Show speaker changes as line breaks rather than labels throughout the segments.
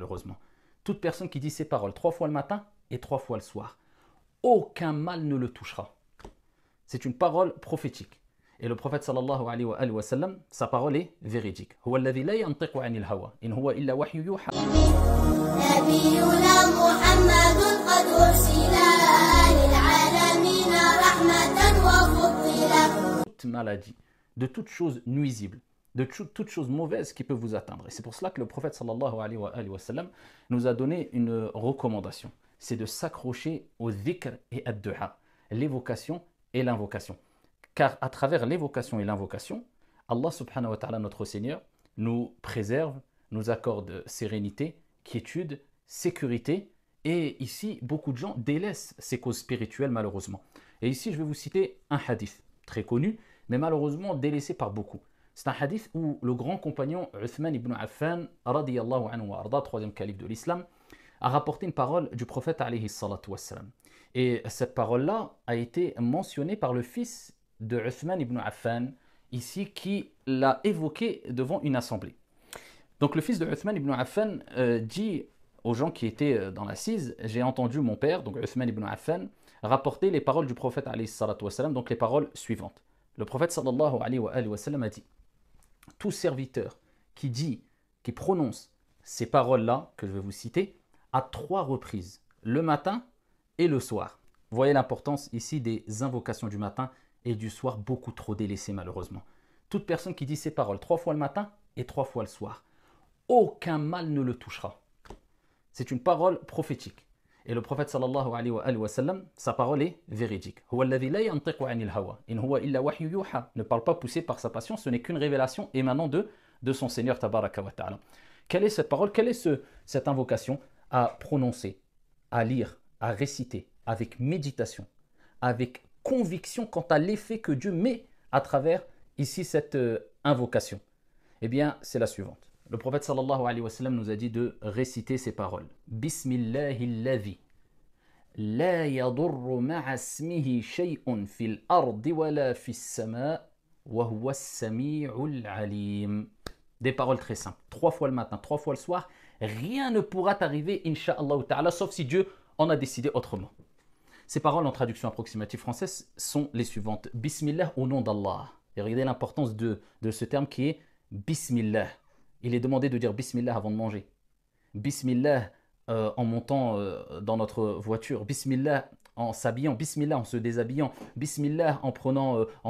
malheureusement. Toute personne qui dit ces paroles 3 fois le matin et 3 fois le soir, aucun mal ne le touchera. C'est une parole prophétique. Et le prophète sallallahu alayhi wa sallam, sa parole est véridique. Huwa alladhi la yantiqu anil hawa, in huwa illa wahyu yuha. نبينا محمد قد أرسل للعالمين رحمة وفضلا. Toute maladie, de toute chose nuisible, de toute chose mauvaise qui peut vous atteindre. Et c'est pour cela que le prophète sallallahu alayhi wa sallam nous a donné une recommandation. C'est de s'accrocher au dhikr et à du'a, l'évocation et l'invocation. Car à travers l'évocation et l'invocation, Allah subhanahu wa ta'ala, notre Seigneur, nous préserve, nous accorde sérénité, quiétude, sécurité. Et ici, beaucoup de gens délaissent ces causes spirituelles malheureusement. Et ici, je vais vous citer un hadith très connu, mais malheureusement délaissé par beaucoup. C'est un hadith où le grand compagnon Uthman ibn Affan, radiyallahu anhu wa arda, troisième calife de l'islam, a rapporté une parole du prophète alayhi salatu wassalam. Et cette parole-là a été mentionnée par le fils de Uthman ibn Affan, ici, qui l'a évoqué devant une assemblée. Donc le fils de Uthman ibn Affan dit aux gens qui étaient dans l'assise, j'ai entendu mon père, donc Uthman ibn Affan, rapporter les paroles du prophète alayhi salatu wassalam, donc les paroles suivantes. Le prophète sallallahu alayhi wa sallam a dit, tout serviteur qui prononce ces paroles-là, que je vais vous citer, à 3 reprises, le matin et le soir. Vous voyez l'importance ici des invocations du matin et du soir, beaucoup trop délaissées malheureusement. Toute personne qui dit ces paroles 3 fois le matin et 3 fois le soir, aucun mal ne le touchera. C'est une parole prophétique. Et le prophète sallallahu alayhi wa sallam, sa parole est véridique. Huwa alladhi la yantiqu anil hawa, in huwa illa wahyu yuha. Ne parle pas poussé par sa passion, ce n'est qu'une révélation émanant de son Seigneur tabaraka wa ta'ala. Quelle est cette parole? Quelle est cette invocation à prononcer, à lire, à réciter, avec méditation, avec conviction quant à l'effet que Dieu met à travers ici cette invocation? Eh bien, c'est la suivante. Le prophète sallallahu alayhi wa sallam nous a dit de réciter ces paroles. Bismillahilladhi la yadurru ma'a ismihi shay'un fil ardi wala fis sama' wa huwa as-sami'ul alim. Des paroles très simples. 3 fois le matin, 3 fois le soir. Rien ne pourra t'arriver, insha'Allah ta'ala, sauf si Dieu en a décidé autrement. Ces paroles en traduction approximative française sont les suivantes. Bismillah au nom d'Allah. Et regardez l'importance de ce terme qui est Bismillah. Il est demandé de dire Bismillah avant de manger. Bismillah en montant dans notre voiture. Bismillah en s'habillant. Bismillah en se déshabillant. Bismillah en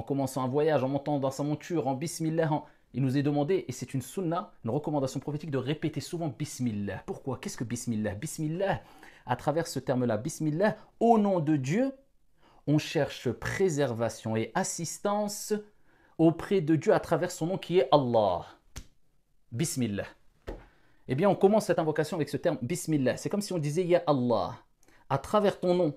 commençant un voyage, en montant dans sa monture. En Bismillah. Il nous est demandé, et c'est une sunna, une recommandation prophétique, de répéter souvent Bismillah. Pourquoi? Qu'est-ce que Bismillah? Bismillah, à travers ce terme-là, Bismillah, au nom de Dieu, on cherche préservation et assistance auprès de Dieu à travers son nom qui est Allah. Bismillah. Eh bien, on commence cette invocation avec ce terme Bismillah. C'est comme si on disait Ya Allah, à travers ton nom,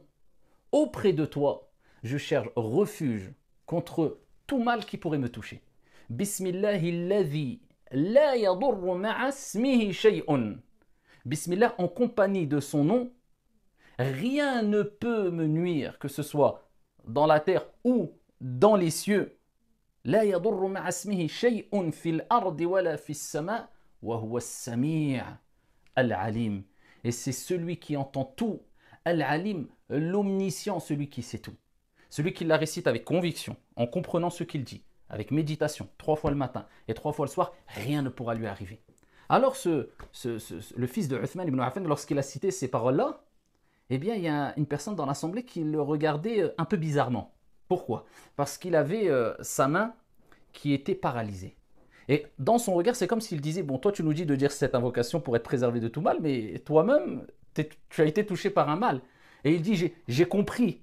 auprès de toi, je cherche refuge contre tout mal qui pourrait me toucher. Bismillahilladhi la yadurru ma'a ismihi shay'un. Bismillah, en compagnie de son nom, rien ne peut me nuire, que ce soit dans la terre ou dans les cieux. La yadurru ma'a ismihi shay'un fil ardi wala fis sama' wa huwa as-sami' al-alim. Et c'est celui qui entend tout, al-alim, l'omniscient, celui qui sait tout. Celui qui la récite avec conviction, en comprenant ce qu'il dit, avec méditation, 3 fois le matin et 3 fois le soir, rien ne pourra lui arriver. Alors le fils de Uthman ibn Affan, lorsqu'il a cité ces paroles-là, eh bien il y a une personne dans l'assemblée qui le regardait un peu bizarrement. Pourquoi? Parce qu'il avait sa main qui était paralysée. Et dans son regard, c'est comme s'il disait, bon, toi tu nous dis de dire cette invocation pour être préservé de tout mal, mais toi-même, tu as été touché par un mal. Et il dit, j'ai compris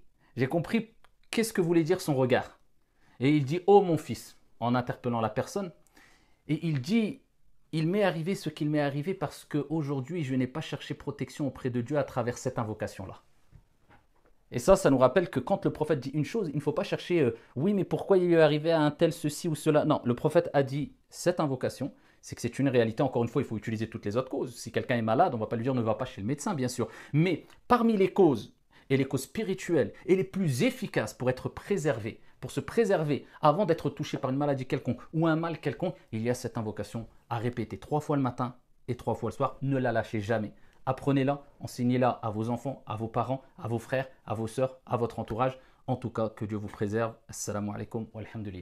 qu'est-ce que voulait dire son regard. Et il dit, oh mon fils, en interpellant la personne, et il dit, il m'est arrivé ce qu'il m'est arrivé parce qu'aujourd'hui, je n'ai pas cherché protection auprès de Dieu à travers cette invocation-là. Et ça nous rappelle que quand le prophète dit une chose, il ne faut pas chercher, oui, mais pourquoi il lui est arrivé à un tel ceci ou cela. Non, le prophète a dit cette invocation, c'est que c'est une réalité. Encore une fois, il faut utiliser toutes les autres causes. Si quelqu'un est malade, on ne va pas lui dire ne va pas chez le médecin, bien sûr. Mais parmi les causes, et les causes spirituelles, et les plus efficaces pour être préservé, pour se préserver avant d'être touché par une maladie quelconque ou un mal quelconque, il y a cette invocation à répéter 3 fois le matin et 3 fois le soir. Ne la lâchez jamais. Apprenez-la, enseignez-la à vos enfants, à vos parents, à vos frères, à vos sœurs, à votre entourage. En tout cas, que Dieu vous préserve. Assalamu alaikum wa alhamdulillah.